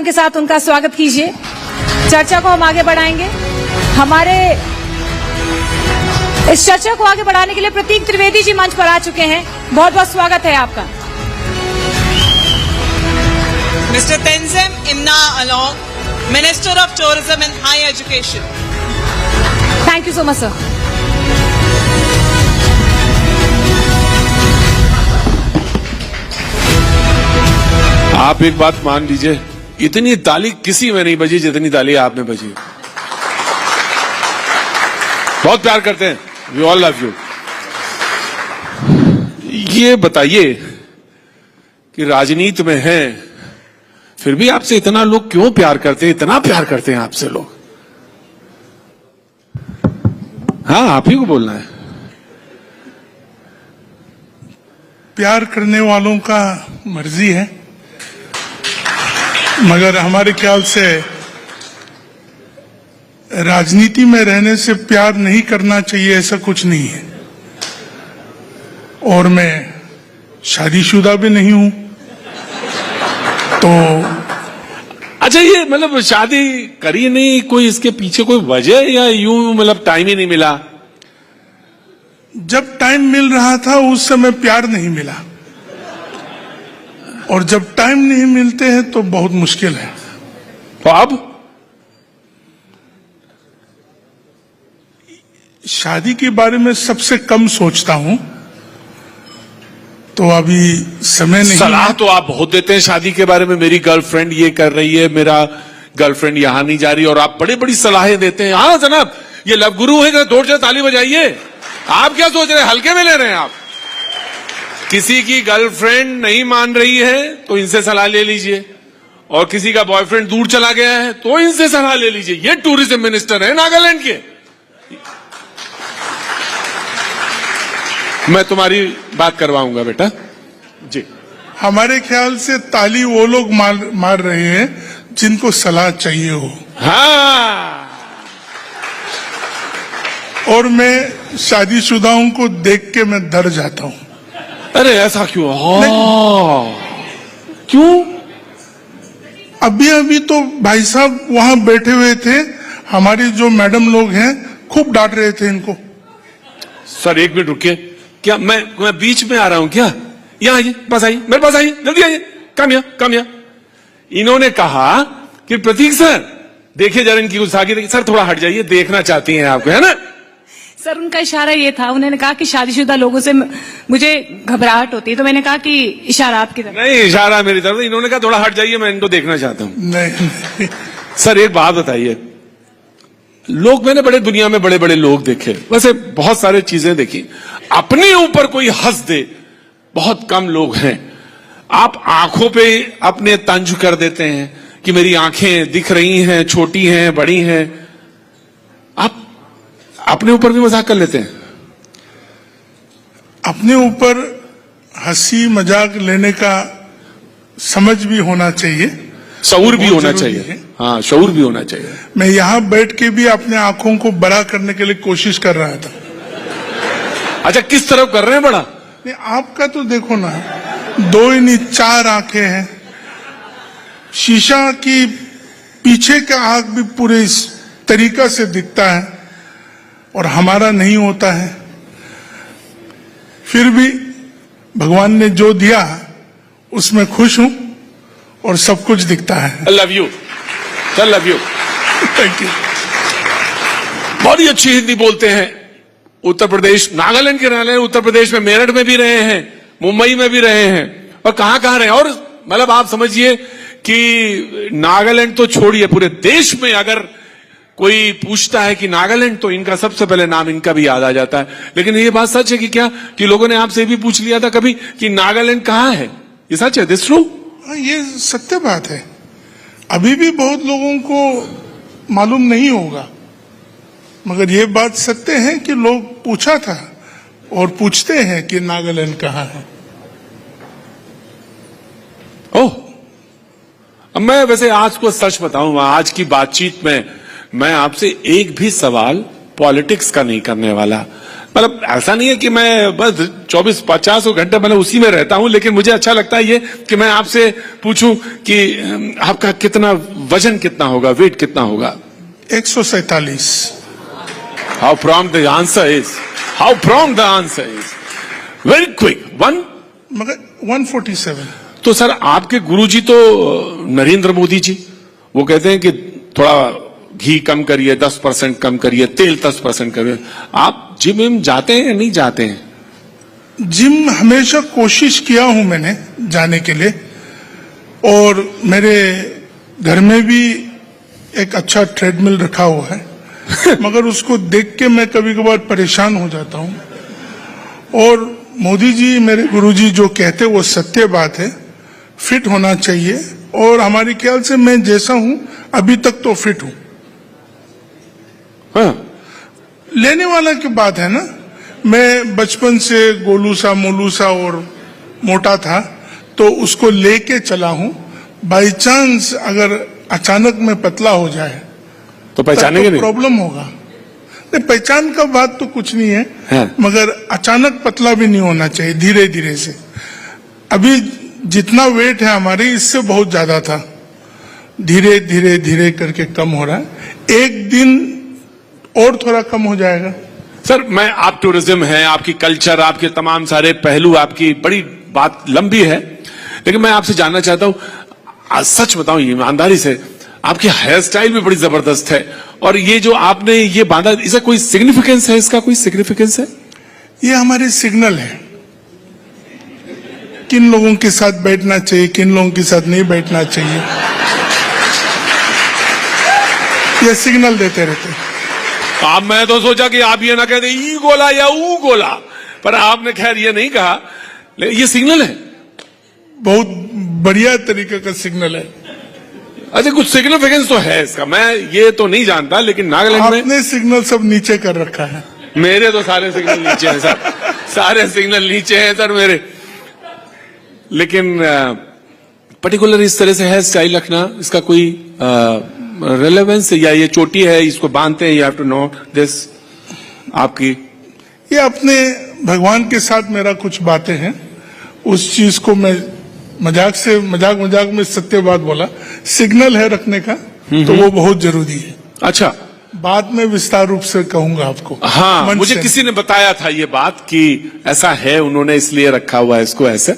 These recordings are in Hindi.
के साथ उनका स्वागत कीजिए। चर्चा को हम आगे बढ़ाएंगे। हमारे इस चर्चा को आगे बढ़ाने के लिए प्रतीक त्रिवेदी जी मंच पर आ चुके हैं। बहुत बहुत स्वागत है आपका। Mr. Tenzin Imna Along, Minister of Tourism and Higher Education. Thank you so much sir. आप एक बात मान लीजिए, इतनी ताली किसी में नहीं बजी जितनी ताली आप में बजी। बहुत प्यार करते हैं, वी ऑल लव यू। ये बताइए कि राजनीति में हैं, फिर भी आपसे इतना लोग क्यों प्यार करते हैं, इतना प्यार करते हैं आपसे लोग? हाँ, आप ही को बोलना है। प्यार करने वालों का मर्जी है, मगर हमारे ख्याल से राजनीति में रहने से प्यार नहीं करना चाहिए, ऐसा कुछ नहीं है। और मैं शादीशुदा भी नहीं हूं, तो अच्छा, ये मतलब शादी करी नहीं, कोई इसके पीछे कोई वजह या यूं मतलब टाइम ही नहीं मिला? जब टाइम मिल रहा था उस समय प्यार नहीं मिला, और जब टाइम नहीं मिलते हैं तो बहुत मुश्किल है। तो अब शादी के बारे में सबसे कम सोचता हूं, तो अभी समय नहीं। सलाह तो आप बहुत देते हैं शादी के बारे में, मेरी गर्लफ्रेंड ये कर रही है, मेरा गर्लफ्रेंड यहां नहीं जा रही, और आप बड़ी बड़ी सलाहें देते हैं। हाँ जनाब, ये लव गुरु है, दौड़ जाए ताली बजाइए। आप क्या सोच रहे हैं, हल्के में ले रहे हैं आप? किसी की गर्लफ्रेंड नहीं मान रही है तो इनसे सलाह ले लीजिए, और किसी का बॉयफ्रेंड दूर चला गया है तो इनसे सलाह ले लीजिए। ये टूरिज्म मिनिस्टर है नागालैंड के। मैं तुम्हारी बात करवाऊंगा बेटा जी। हमारे ख्याल से ताली वो लोग मार रहे हैं जिनको सलाह चाहिए हो। हाँ, और मैं शादीशुदाओं को देख के मैं डर जाता हूं। अरे ऐसा क्यों? क्यों? अभी अभी तो भाई साहब वहां बैठे हुए थे, हमारी जो मैडम लोग हैं खूब डांट रहे थे इनको। सर एक मिनट रुकिए, क्या मैं बीच में आ रहा हूं क्या? यहाँ आइए, पास आइए, मेरे पास आइए, जल्दी आइए, काम यहाँ। इन्होंने कहा कि प्रतीक सर देखिए जरा इनकी गुस्ताखी देखिए। सर थोड़ा हट जाइए, देखना चाहती हैं आपको, है ना? सर उनका इशारा ये था, उन्होंने कहा कि शादीशुदा लोगों से मुझे घबराहट होती है, तो मैंने कहा कि इशारा आपकी तरफ। नहीं, इशारा मेरी तरफ। इन्होंने कहा थोड़ा हट जाइए, मैं इनको देखना चाहता हूं। नहीं। सर एक बात बताइए, मैंने बड़े दुनिया में बड़े बड़े लोग देखे, वैसे बहुत सारे चीजें देखी, अपने ऊपर कोई हंस दे बहुत कम लोग हैं। आप आंखों पे अपने तंज कर देते हैं कि मेरी आंखें दिख रही हैं, छोटी हैं, बड़ी हैं। आप अपने ऊपर भी मजाक कर लेते हैं। अपने ऊपर हंसी मजाक लेने का समझ भी होना चाहिए, शऊर भी होना चाहिए। हाँ, शऊर भी होना चाहिए। मैं यहाँ बैठ के भी अपने आंखों को बड़ा करने के लिए कोशिश कर रहा था। अच्छा, किस तरफ कर रहे हैं बड़ा? नहीं, आपका तो देखो ना, 2 ही नहीं 4 आंखें हैं। शीशा की पीछे का आंख भी पूरे इस तरीका से दिखता है, और हमारा नहीं होता है। फिर भी भगवान ने जो दिया उसमें खुश हूं, और सब कुछ दिखता है। I love you sir, love you, thank you. बहुत ही अच्छी हिंदी बोलते हैं। उत्तर प्रदेश, नागालैंड के रहने, उत्तर प्रदेश में मेरठ में भी रहे हैं, मुंबई में भी रहे हैं, और कहां कहां रहे। और मतलब आप समझिए कि नागालैंड तो छोड़िए, पूरे देश में अगर कोई पूछता है कि नागालैंड, तो इनका सबसे पहले नाम इनका भी याद आ जाता है। लेकिन ये बात सच है कि क्या, कि लोगों ने आपसे भी पूछ लिया था कभी कि नागालैंड कहां है? ये सच है? This true? ये सत्य बात है। अभी भी बहुत लोगों को मालूम नहीं होगा, मगर ये बात सत्य है कि लोग पूछा था और पूछते हैं कि नागालैंड कहां है। ओह, अब मैं वैसे आज को सच बताऊं, आज की बातचीत में मैं आपसे एक भी सवाल पॉलिटिक्स का नहीं करने वाला, मतलब ऐसा नहीं है कि मैं बस 24-50 घंटे मतलब उसी में रहता हूं, लेकिन मुझे अच्छा लगता है ये कि मैं आपसे पूछूं कि आपका कितना वजन कितना होगा, वेट कितना होगा? 147। How prompt the answer is. How prompt the answer is. Very quick. मगर 147। तो सर आपके गुरुजी तो नरेंद्र मोदी जी, वो कहते हैं कि थोड़ा घी कम करिए, 10% कम करिए, तेल 10% करिए। आप जिम में जाते हैं या नहीं जाते हैं? जिम हमेशा कोशिश किया हूं मैंने जाने के लिए, और मेरे घर में भी एक अच्छा ट्रेडमिल रखा हुआ है मगर उसको देख के मैं कभी कभार परेशान हो जाता हूं। और मोदी जी, मेरे गुरुजी जो कहते वो सत्य बात है, फिट होना चाहिए, और हमारे ख्याल से मैं जैसा हूं अभी तक तो फिट हूं। हाँ। लेने वाला की बात है ना, मैं बचपन से गोलू सा मोलू सा और मोटा था, तो उसको लेके चला हूं। बाई चांस अगर अचानक में पतला हो जाए तो पहचानेंगे नहीं? प्रॉब्लम होगा। नहीं, पहचान का बात तो कुछ नहीं है, हाँ। मगर अचानक पतला भी नहीं होना चाहिए, धीरे धीरे से। अभी जितना वेट है हमारे, इससे बहुत ज्यादा था, धीरे धीरे धीरे करके कम हो रहा है। एक दिन और थोड़ा कम हो जाएगा। सर, मैं आप टूरिज्म है, आपकी कल्चर, आपके तमाम सारे पहलू, आपकी बड़ी बात लंबी है, लेकिन मैं आपसे जानना चाहता हूं, सच बताऊं ईमानदारी से, आपकी हेयर स्टाइल भी बड़ी जबरदस्त है, और ये जो आपने ये बांधा, इसका कोई सिग्निफिकेंस है? इसका कोई सिग्निफिकेंस है? ये हमारे सिग्नल है, किन लोगों के साथ बैठना चाहिए, किन लोगों के साथ नहीं बैठना चाहिए, ये सिग्नल देते रहते। अब मैं तो सोचा कि आप ये ना कहते ई गोला या ऊ गोला, पर आपने खैर ये नहीं कहा, ये सिग्नल है। बहुत बढ़िया तरीके का सिग्नल है। अच्छा, कुछ सिग्निफिकेंस तो है इसका, मैं ये तो नहीं जानता, लेकिन नागालैंड में आपने सिग्नल सब नीचे कर रखा है। मेरे तो सारे सिग्नल नीचे हैं सर, सारे सिग्नल नीचे हैं सर मेरे। लेकिन पर्टिकुलर इस तरह से हेयर स्टाइल रखना, इसका कोई रेलेवेंस है, या ये चोटी है इसको बांधते हैं, you have to know this? आपकी ये अपने भगवान के साथ मेरा कुछ बातें हैं, उस चीज को मैं मजाक में सत्य बात बोला। सिग्नल है रखने का, तो वो बहुत जरूरी है। अच्छा, बाद में विस्तार रूप से कहूंगा आपको। हाँ, मुझे किसी ने बताया था ये बात कि ऐसा है, उन्होंने इसलिए रखा हुआ है इसको ऐसे।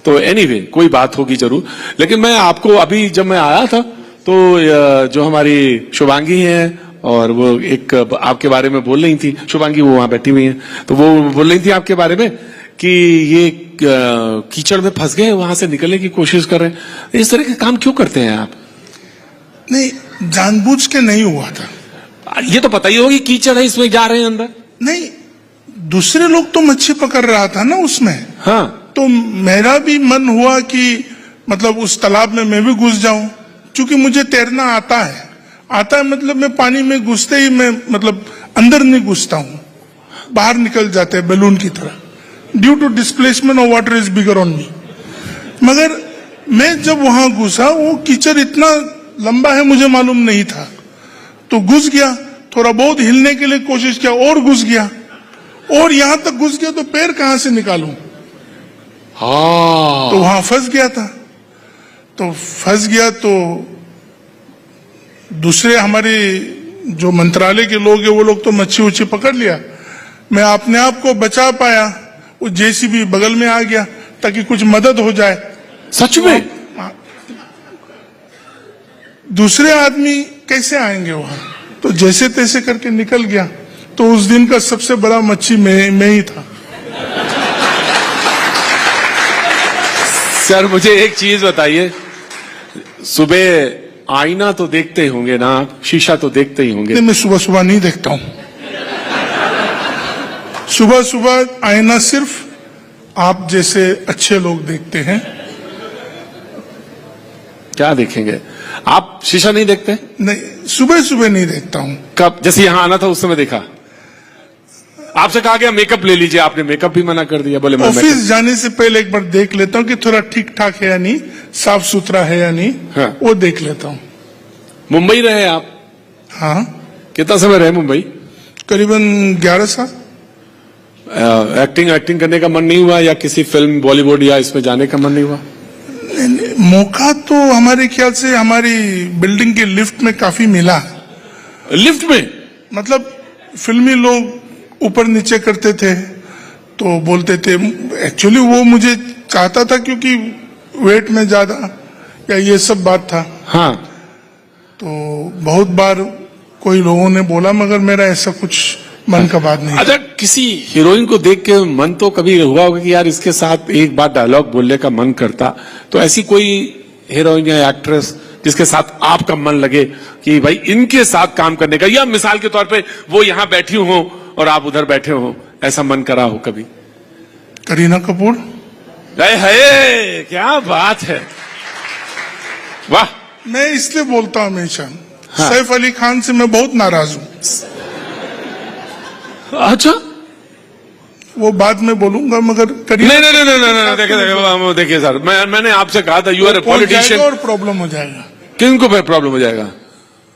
तो एनीवे, कोई बात होगी जरूर। लेकिन मैं आपको अभी जब मैं आया था, तो जो हमारी शुभांगी हैं, और वो एक आपके बारे में बोल रही थी, शुभांगी वो वहां बैठी हुई हैं, तो वो बोल रही थी आपके बारे में कि ये कीचड़ में फंस गए, वहां से निकलने की कोशिश कर रहे हैं। इस तरह के काम क्यों करते हैं आप? नहीं, जानबूझ के नहीं हुआ था। ये तो पता ही होगी कीचड़ है, इसमें जा रहे हैं अंदर। नहीं, दूसरे लोग तो मच्छी पकड़ रहा था ना उसमें। हाँ, तो मेरा भी मन हुआ कि मतलब उस तालाब में मैं भी घुस जाऊं, क्योंकि मुझे तैरना आता है मतलब मैं पानी में घुसते ही मैं मतलब अंदर नहीं घुसता हूं, बाहर निकल जाते हैं बैलून की तरह, due to displacement of water is bigger on me. मगर मैं जब वहां घुसा, वो कीचड़ इतना लंबा है मुझे मालूम नहीं था, तो घुस गया। थोड़ा बहुत हिलने के लिए कोशिश किया और घुस गया, और यहां तक घुस गया तो पैर कहां से निकालूं? हाँ, तो वहां फंस गया था। तो फंस गया तो दूसरे हमारे जो मंत्रालय के लोग हैं, वो लोग तो मच्छी उच्छी पकड़ लिया। मैं अपने आप को बचा पाया, वो जेसीबी बगल में आ गया ताकि कुछ मदद हो जाए। सच में? दूसरे आदमी कैसे आएंगे वहां? तो जैसे तैसे करके निकल गया। तो उस दिन का सबसे बड़ा मच्छी मैं ही था। सर, मुझे एक चीज बताइए, सुबह आईना तो देखते ही होंगे ना आप, शीशा तो देखते ही होंगे? नहीं, मैं सुबह सुबह नहीं देखता हूं। सुबह सुबह आईना सिर्फ आप जैसे अच्छे लोग देखते हैं। क्या देखेंगे आप? शीशा नहीं देखते? नहीं, सुबह सुबह नहीं देखता हूं। कब? जैसे यहां आना था उस समय देखा? आपसे कहा गया मेकअप ले लीजिए, आपने मेकअप भी मना कर दिया, बोले मैं ऑफिस जाने से पहले एक बार देख लेता हूं कि थोड़ा ठीक ठाक है या नहीं, साफ सुथरा है या नहीं। हाँ। वो देख लेता हूं। मुंबई रहे आप? हाँ, कितना समय रहे मुंबई? करीबन 11 साल। एक्टिंग करने का मन नहीं हुआ, या किसी फिल्म बॉलीवुड या इसमें जाने का मन नहीं हुआ? मौका तो हमारे ख्याल से हमारी बिल्डिंग के लिफ्ट में काफी मिला। लिफ्ट में? मतलब फिल्मी लोग ऊपर नीचे करते थे तो बोलते थे, एक्चुअली वो मुझे चाहता था क्योंकि वेट में ज्यादा या ये सब बात था। हाँ। तो बहुत बार कोई लोगों ने बोला, मगर मेरा ऐसा कुछ मन का बात नहीं। अच्छा, किसी हीरोइन को देख के मन तो कभी हुआ होगा कि यार इसके साथ एक बार डायलॉग बोलने का मन करता, तो ऐसी कोई हीरोइन या एक्ट्रेस जिसके साथ आपका मन लगे कि भाई इनके साथ काम करने का, या मिसाल के तौर पे वो यहां बैठी हो और आप उधर बैठे हो, ऐसा मन करा हो कभी? करीना कपूर। है, क्या बात है, वाह। मैं इसलिए बोलता हूं हमेशा, हाँ। सैफ अली खान से मैं बहुत नाराज हूं। अच्छा, वो बाद में बोलूंगा, मगर नहीं, देखिए सर, मैंने आपसे कहा था यू आर ए पॉलिटिशियन। और प्रॉब्लम हो जाएगा। किनको पे प्रॉब्लम हो जाएगा?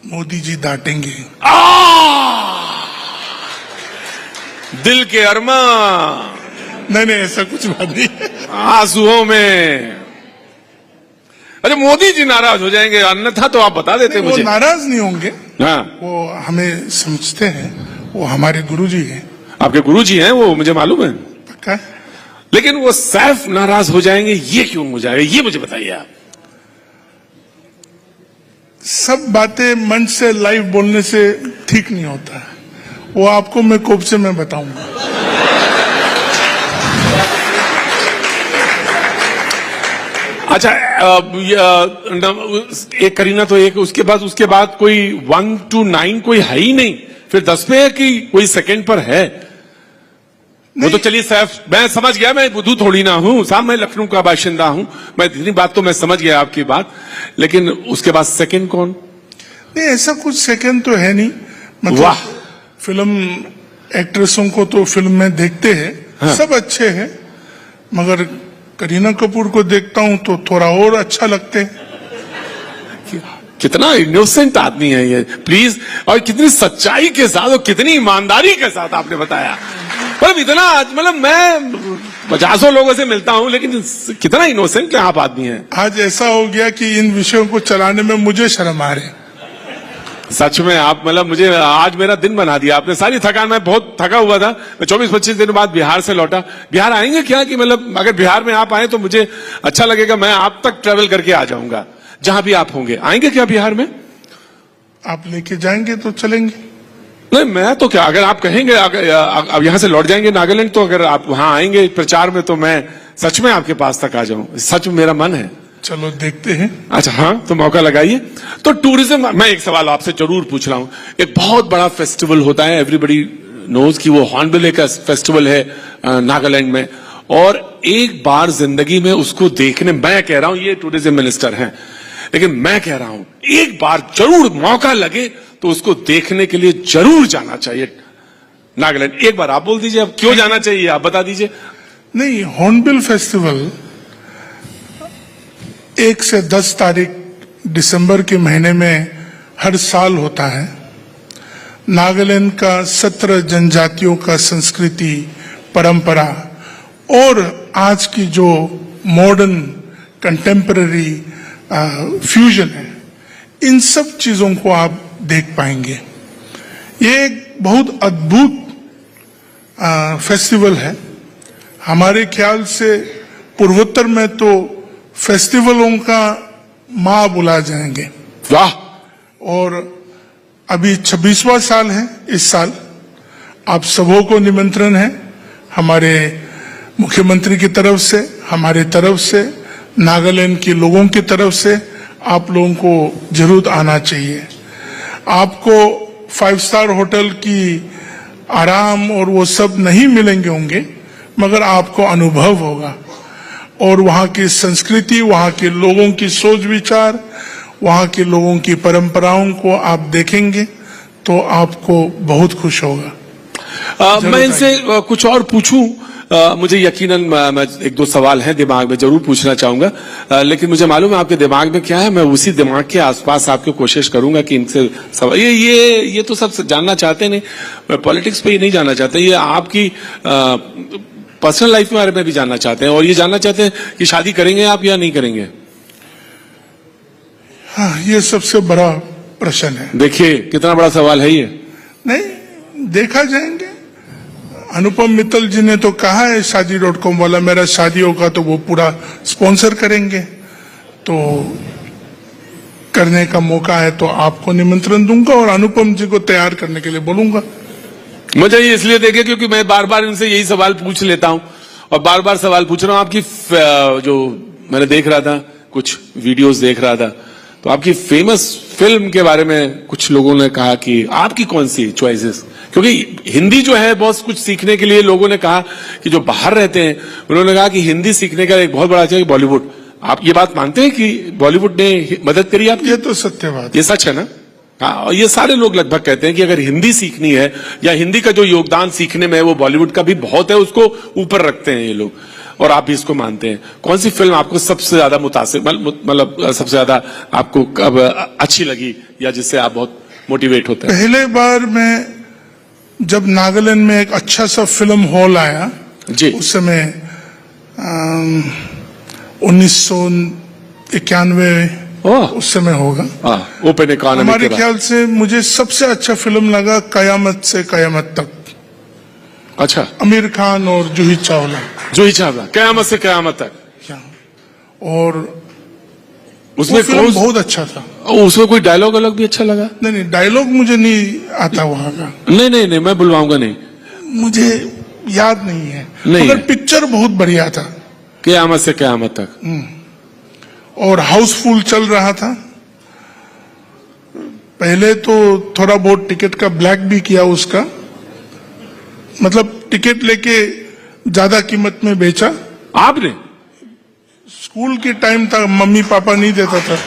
मोदी जी डांटेंगे। दिल के अरमा। नहीं, ऐसा कुछ बात नहीं। आंसुओं में। अच्छा, मोदी जी नाराज हो जाएंगे, अन्यथा तो आप बता देते मुझे। वो नाराज नहीं होंगे। हाँ, वो हमें समझते हैं, वो हमारे गुरुजी हैं। आपके गुरुजी हैं वो, मुझे मालूम है। पक्का? लेकिन वो सैफ नाराज हो जाएंगे, ये क्यों हो जाएगा, ये मुझे बताइए आप। सब बातें मन से लाइव बोलने से ठीक नहीं होता है, वो आपको मैं कोप से मैं बताऊंगा। अच्छा, एक करीना तो एक, उसके बाद कोई 1 to 9 कोई है ही नहीं, फिर 10 पे है कि कोई सेकंड पर है? वो तो चलिए सैफ, मैं समझ गया, मैं बुद्धू थोड़ी ना हूं साहब, मैं लखनऊ का बाशिंदा हूं, मैं इतनी बात तो मैं समझ गया आपकी बात। लेकिन उसके बाद सेकंड कौन? नहीं, ऐसा कुछ सेकंड तो है नहीं। मतलब वाह। फिल्म एक्ट्रेसों को तो फिल्म में देखते हैं। हाँ। सब अच्छे हैं, मगर करीना कपूर को देखता हूं तो थोड़ा और अच्छा लगते हैं। कितना इनोसेंट आदमी है ये, प्लीज, और कितनी सच्चाई के साथ और कितनी ईमानदारी के साथ आपने बताया। मतलब इतना, मतलब मैं 50 लोगों से मिलता हूं, लेकिन कितना इनोसेंट आप आदमी हैं। आज ऐसा हो गया कि इन विषयों को चलाने में मुझे शर्म आ रही। सच में आप, मतलब मुझे आज मेरा दिन बना दिया आपने। सारी थकान, मैं बहुत थका हुआ था, मैं 24-25 दिन बाद बिहार से लौटा। बिहार आएंगे क्या, कि मतलब अगर बिहार में आप आए तो मुझे अच्छा लगेगा, मैं आप तक ट्रेवल करके आ जाऊंगा, जहां भी आप होंगे। आएंगे क्या बिहार में? आप लेके जाएंगे तो चलेंगे। नहीं, मैं तो क्या, अगर आप कहेंगे, अब यहां से लौट जाएंगे नागालैंड, तो अगर आप वहां आएंगे प्रचार में तो मैं सच में आपके पास तक आ जाऊं, सच में मेरा मन है। चलो देखते हैं। अच्छा, हाँ, तो मौका लगाइए। तो टूरिज्म, मैं एक सवाल आपसे जरूर पूछ रहा हूं। एक बहुत बड़ा फेस्टिवल होता है, एवरीबडी नोज कि वो हॉर्नबिल का फेस्टिवल है नागालैंड में, और एक बार जिंदगी में उसको देखने, मैं कह रहा हूं, ये टूरिज्म मिनिस्टर हैं, लेकिन मैं कह रहा हूं एक बार जरूर मौका लगे तो उसको देखने के लिए जरूर जाना चाहिए नागालैंड। एक बार आप बोल दीजिए, अब क्यों जाना चाहिए, आप बता दीजिए। नहीं, हॉर्नबिल फेस्टिवल 1 से 10 तारीख दिसंबर के महीने में हर साल होता है। नागालैंड का 17 जनजातियों का संस्कृति, परंपरा और आज की जो मॉडर्न कंटेम्पररी फ्यूजन है, इन सब चीजों को आप देख पाएंगे। ये एक बहुत अद्भुत फेस्टिवल है। हमारे ख्याल से पूर्वोत्तर में तो फेस्टिवलों का मां बुला जाएंगे। वाह। और अभी 26वां साल है इस साल। आप सबों को निमंत्रण है, हमारे मुख्यमंत्री की तरफ से, हमारे तरफ से, नागालैंड के लोगों की तरफ से आप लोगों को जरूर आना चाहिए। आपको 5 स्टार होटल की आराम और वो सब नहीं मिलेंगे होंगे, मगर आपको अनुभव होगा, और वहां की संस्कृति, वहां के लोगों की सोच विचार, वहां के लोगों की परंपराओं को आप देखेंगे तो आपको बहुत खुश होगा। मैं इनसे कुछ और पूछूं, मुझे यकीनन मैं एक दो सवाल हैं दिमाग में जरूर पूछना चाहूंगा, लेकिन मुझे मालूम है आपके दिमाग में क्या है। मैं उसी दिमाग के आसपास आपकी कोशिश करूंगा कि इनसे सवाल ये तो सब जानना चाहते नहीं, मैं पॉलिटिक्स पे ही नहीं जानना चाहते, ये आपकी पर्सनल लाइफ के बारे में भी जानना चाहते हैं, और ये जानना चाहते हैं कि शादी करेंगे आप या नहीं करेंगे। हाँ, ये सबसे बड़ा प्रश्न है। देखिए कितना बड़ा सवाल है ये। नहीं, देखा जाएंगे। अनुपम मित्तल जी ने तो कहा है शादी.com वाला, मेरा शादी होगा तो वो पूरा स्पॉन्सर करेंगे, तो करने का मौका है तो आपको निमंत्रण दूंगा और अनुपम जी को तैयार करने के लिए बोलूंगा। मुझे ये इसलिए देखे क्योंकि मैं बार बार इनसे यही सवाल पूछ लेता हूं और बार बार सवाल पूछ रहा हूं। आपकी जो मैंने देख रहा था, कुछ वीडियोस देख रहा था, तो आपकी फेमस फिल्म के बारे में कुछ लोगों ने कहा कि आपकी कौन सी चॉइसेस, क्योंकि हिंदी जो है बहुत कुछ सीखने के लिए लोगों ने कहा कि जो बाहर रहते हैं उन्होंने कहा कि हिंदी सीखने का एक बहुत बड़ा अच्छा है बॉलीवुड। आप ये बात मानते हैं कि बॉलीवुड ने मदद करी आपकी? ये तो सत्य बात, ये सच है ना? हाँ, और ये सारे लोग लगभग कहते हैं कि अगर हिंदी सीखनी है या हिंदी का जो योगदान सीखने में है वो बॉलीवुड का भी बहुत है, उसको ऊपर रखते हैं ये लोग, और आप भी इसको मानते हैं। कौन सी फिल्म आपको सबसे ज्यादा मुतासिर, मतलब सबसे ज्यादा आपको कब अच्छी लगी या जिससे आप बहुत मोटिवेट होते हैं? पहले बार मैं जब नागालैंड में एक अच्छा सा फिल्म हॉल आया जी, उस समय 1991 उस समय होगा, ओपन इकोनॉमी हमारे ख्याल से मुझे सबसे अच्छा फिल्म लगा कयामत से कयामत तक। अच्छा, आमिर खान और जूही चावला। कयामत से कयामत तक। और उसमें फिल्म बहुत अच्छा था। उसमें कोई डायलॉग अलग भी अच्छा लगा? नहीं, डायलॉग मुझे नहीं आता वहां का। नहीं, मैं बुलवाऊंगा नहीं, मुझे याद नहीं है, नहीं मगर है। पिक्चर बहुत बढ़िया था, कयामत से कयामत तक। और हाउसफुल चल रहा था। पहले तो थोड़ा बहुत टिकट का ब्लैक भी किया उसका, मतलब टिकट लेके ज्यादा कीमत में बेचा। आपने? स्कूल के टाइम था, मम्मी पापा नहीं देता था।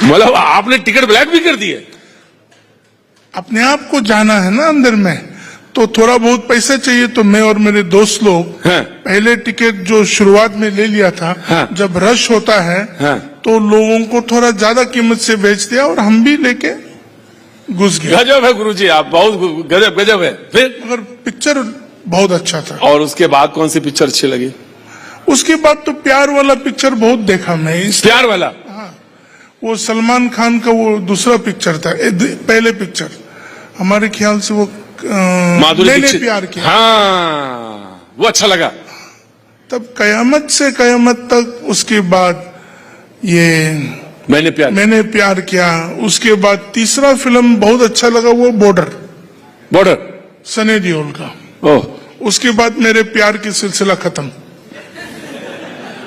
मतलब आपने टिकट ब्लैक भी कर दिए? अपने आप को जाना है ना अंदर में, तो थोड़ा बहुत पैसा चाहिए, तो मैं और मेरे दोस्त लोग हाँ। पहले टिकट जो शुरुआत में ले लिया था, हाँ। जब रश होता है हाँ। तो लोगों को थोड़ा ज्यादा कीमत से बेच दिया और हम भी लेके घुस गए। गजब है गुरुजी, आप बहुत गजब है। फिर? मगर पिक्चर बहुत अच्छा था। और उसके बाद कौन सी पिक्चर अच्छी लगी? उसके बाद तो प्यार वाला पिक्चर बहुत देखा मैं। प्यार वाला? वो सलमान खान का वो दूसरा पिक्चर था, पहले पिक्चर हमारे ख्याल से वो माधुरी मैंने दीक्षित। प्यार किया। हाँ, वो अच्छा लगा। तब कयामत से कयामत तक, उसके बाद ये मैंने प्यार किया। उसके बाद तीसरा फिल्म बहुत अच्छा लगा, वो बॉर्डर सनी देओल का। ओह, उसके बाद मेरे प्यार की सिलसिला खत्म।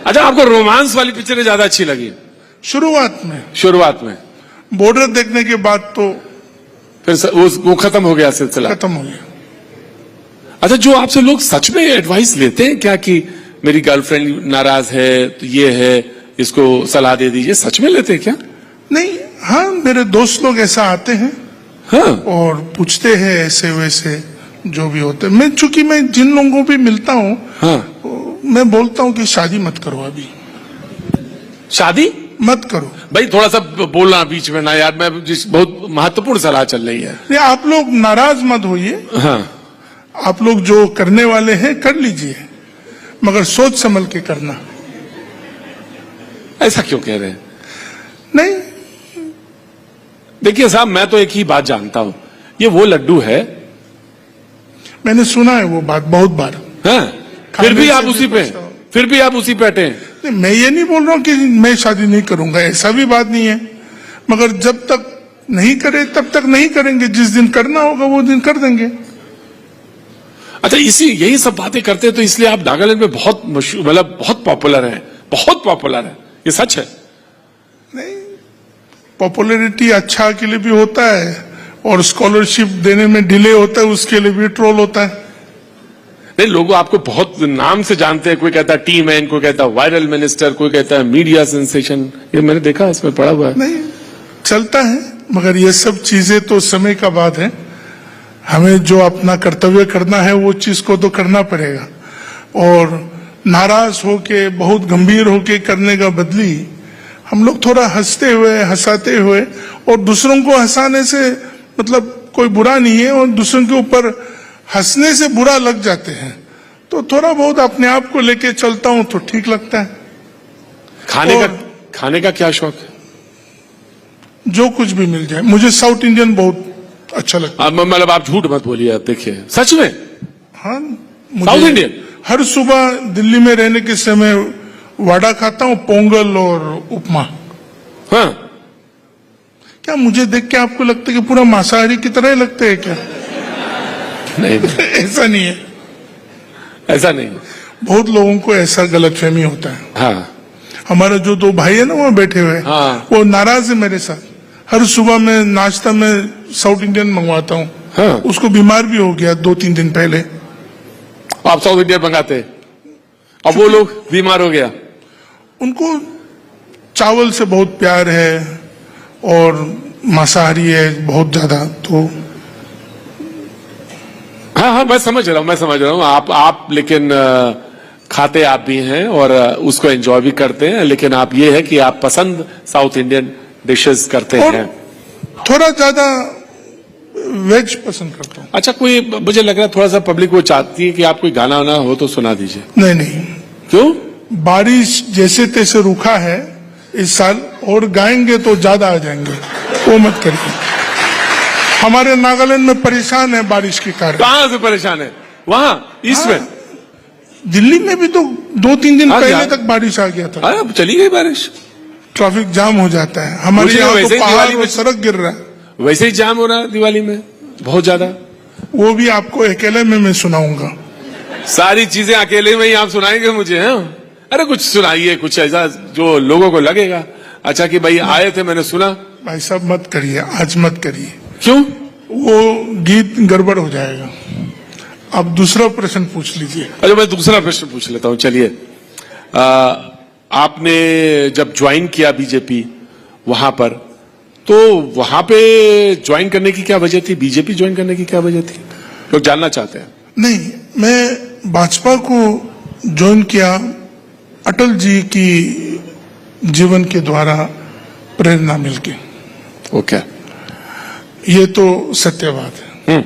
अच्छा, आपको रोमांस वाली पिक्चरें ज्यादा अच्छी लगी? शुरुआत में बॉर्डर देखने के बाद तो फिर वो खत्म हो गया, सिलसिला खत्म हो गया। अच्छा, जो आपसे लोग सच में एडवाइस लेते हैं क्या कि मेरी गर्लफ्रेंड नाराज है तो ये है, इसको सलाह दे दीजिए, सच में लेते हैं क्या? नहीं, हाँ, मेरे दोस्त लोग ऐसा आते हैं, हाँ, और पूछते हैं ऐसे वैसे जो भी होते हैं। चूंकि मैं जिन लोगों को भी मिलता हूँ, हाँ, मैं बोलता हूँ कि शादी मत करो, अभी शादी मत करो। भाई थोड़ा सा बोलना बीच में ना यार, मैं बहुत महत्वपूर्ण सलाह चल रही है। नहीं, आप लोग नाराज मत होइए। हाँ, आप लोग जो करने वाले हैं कर लीजिए, मगर सोच संभल के करना। ऐसा क्यों कह रहे हैं? नहीं, देखिए साहब, मैं तो एक ही बात जानता हूं, ये वो लड्डू है। मैंने सुना है वो बात बहुत बार। हाँ, फिर भी आप उसी पे अटे हैं। नहीं, मैं ये नहीं बोल रहा हूँ कि मैं शादी नहीं करूंगा, ऐसा भी बात नहीं है, मगर जब तक नहीं करे तब तक नहीं करेंगे। जिस दिन करना होगा वो दिन कर देंगे। अच्छा, यही सब बातें करते हैं तो इसलिए आप नागालैंड में बहुत मशहूर, मतलब बहुत पॉपुलर है, ये सच है? नहीं, पॉपुलैरिटी अच्छा के लिए भी होता है, और स्कॉलरशिप देने में डिले होता है उसके लिए भी ट्रोल होता है। नहीं, लोग आपको बहुत नाम से जानते हैं, कोई कहता है टी मैन, कोई कहता है वायरल मिनिस्टर, कोई कहता है मीडिया सेंसेशन, ये मैंने देखा, इसमें पड़ा हुआ है। नहीं, चलता है, मगर ये सब चीजें तो समय का बात है। हमें जो अपना कर्तव्य करना है वो चीज को तो करना पड़ेगा, और नाराज होके बहुत गंभीर होके करने का बदली हम लोग थोड़ा हंसते हुए हंसाते हुए, और दूसरों को हंसाने से मतलब कोई बुरा नहीं है, और दूसरों के ऊपर हंसने से बुरा लग जाते हैं, तो थोड़ा बहुत अपने आप को लेके चलता हूं तो ठीक लगता है। खाने का क्या शौक है? जो कुछ भी मिल जाए, मुझे साउथ इंडियन बहुत अच्छा लगता है। मतलब आप झूठ मत बोलिए, आप देखिए सच में हाँ, साउथ इंडियन? हर सुबह दिल्ली में रहने के समय वड़ा खाता हूँ, पोंगल और उपमा। हाँ, क्या मुझे देख के आपको लगता है कि पूरा मांसाहारी की तरह ही लगते हैं क्या? नहीं ऐसा नहीं है, ऐसा नहीं। बहुत लोगों को ऐसा गलतफहमी होता है। हाँ, हमारे जो दो भाई है ना वहाँ बैठे हुए, हाँ। वो नाराज है मेरे साथ। हर सुबह मैं नाश्ता में साउथ इंडियन मंगवाता हूँ। हाँ। उसको बीमार भी हो गया 2-3 दिन पहले। आप साउथ इंडियन मंगाते, अब वो लोग बीमार हो गया। उनको चावल से बहुत प्यार है और मांसाहारी है बहुत ज्यादा, तो हाँ हाँ, मैं समझ रहा हूँ आप लेकिन खाते आप भी हैं और उसको एंजॉय भी करते हैं, लेकिन आप ये है कि आप पसंद साउथ इंडियन डिशेस करते और हैं। थोड़ा ज्यादा वेज पसंद करता हूँ। अच्छा, कोई मुझे लग रहा है थोड़ा सा पब्लिक वो चाहती है कि आप कोई गाना वाना हो तो सुना दीजिए। नहीं नहीं, क्यों? बारिश जैसे तैसे रुका है इस साल, और गाएंगे तो ज्यादा आ जाएंगे, वो मत करिए। हमारे नागालैंड में परेशान है बारिश के कारण। कहाँ से परेशान है? वहाँ ईस्ट में? दिल्ली में भी तो 2-3 दिन हाँ, पहले क्या? तक बारिश आ गया था। अरे अब चली गई बारिश। ट्रैफिक जाम हो जाता है हमारे मुझे यहाँ, वैसे तो ही पहाड़ दिवाली और में- सड़क गिर रहा है। वैसे ही जाम हो रहा है दिवाली में बहुत ज्यादा। वो भी आपको अकेले में मैं सुनाऊंगा। सारी चीजें अकेले में ही आप सुनाएंगे मुझे? हैं? अरे कुछ सुनाइए, कुछ ऐसा जो लोगों को लगेगा अच्छा कि भाई आए थे, मैंने सुना। भाई साहब मत करिए, आज मत करिए, क्यों? वो गीत गड़बड़ हो जाएगा। अब दूसरा प्रश्न पूछ लीजिए। अच्छा, मैं दूसरा प्रश्न पूछ लेता हूं। चलिए, आपने जब ज्वाइन किया बीजेपी वहां पर, तो वहां पे ज्वाइन करने की क्या वजह थी? बीजेपी ज्वाइन करने की क्या वजह थी? लोग जानना चाहते हैं। नहीं, मैं भाजपा को ज्वाइन किया अटल जी की जीवन के द्वारा प्रेरणा मिलके। ओके। ये तो सत्य बात है।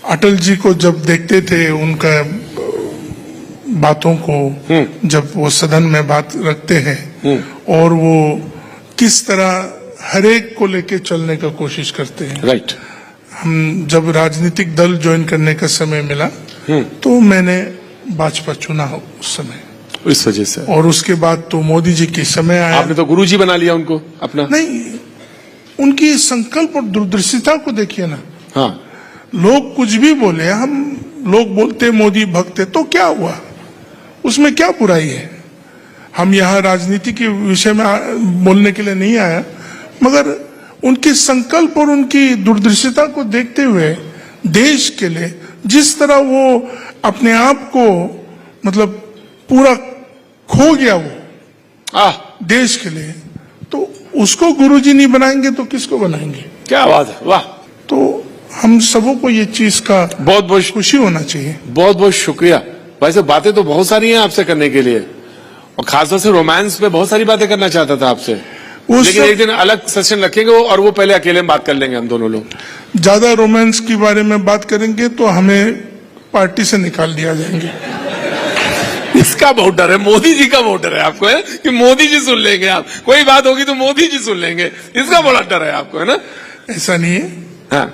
अटल जी को जब देखते थे, उनका बातों को, जब वो सदन में बात रखते हैं और वो किस तरह हरेक को लेके चलने का कोशिश करते हैं। राइट। हम जब राजनीतिक दल ज्वाइन करने का समय मिला तो मैंने भाजपा चुना उस समय, इस वजह से। और उसके बाद तो मोदी जी के समय आया। आपने तो गुरुजी बना लिया उनको अपना। नहीं, उनकी संकल्प और दूरदर्शिता को देखिए ना। हाँ, लोग कुछ भी बोले, हम लोग बोलते मोदी भक्त है, तो क्या हुआ? उसमें क्या बुराई है? हम यहाँ राजनीति के विषय में बोलने के लिए नहीं आया, मगर उनके संकल्प और उनकी दूरदर्शिता को देखते हुए देश के लिए जिस तरह वो अपने आप को मतलब पूरा खो गया वो देश के लिए, तो उसको गुरुजी नहीं बनाएंगे तो किसको बनाएंगे? क्या बात है, वाह। तो हम सबों को ये चीज का बहुत बहुत खुशी होना चाहिए। बहुत बहुत शुक्रिया। वैसे बातें तो बहुत सारी हैं आपसे करने के लिए, और खासतौर से रोमांस पे बहुत सारी बातें करना चाहता था आपसे, लेकिन एक दिन अलग सेशन रखेंगे और वो पहले अकेले में बात कर लेंगे हम दोनों लोग। ज्यादा रोमांस के बारे में बात करेंगे तो हमें पार्टी से निकाल दिया जाएंगे। इसका बहुत डर है, मोदी जी का बहुत डर है आपको, है कि मोदी जी सुन लेंगे आप, कोई बात होगी तो मोदी जी सुन लेंगे, इसका बड़ा डर है आपको, है ना? ऐसा नहीं है, हाँ,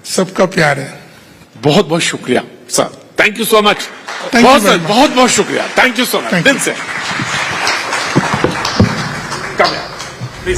सबका प्यार है। बहुत बहुत शुक्रिया sir, thank you so much. Thank you very much. बहुत बहुत शुक्रिया, thank you so much Thank दिल you. से। Come here.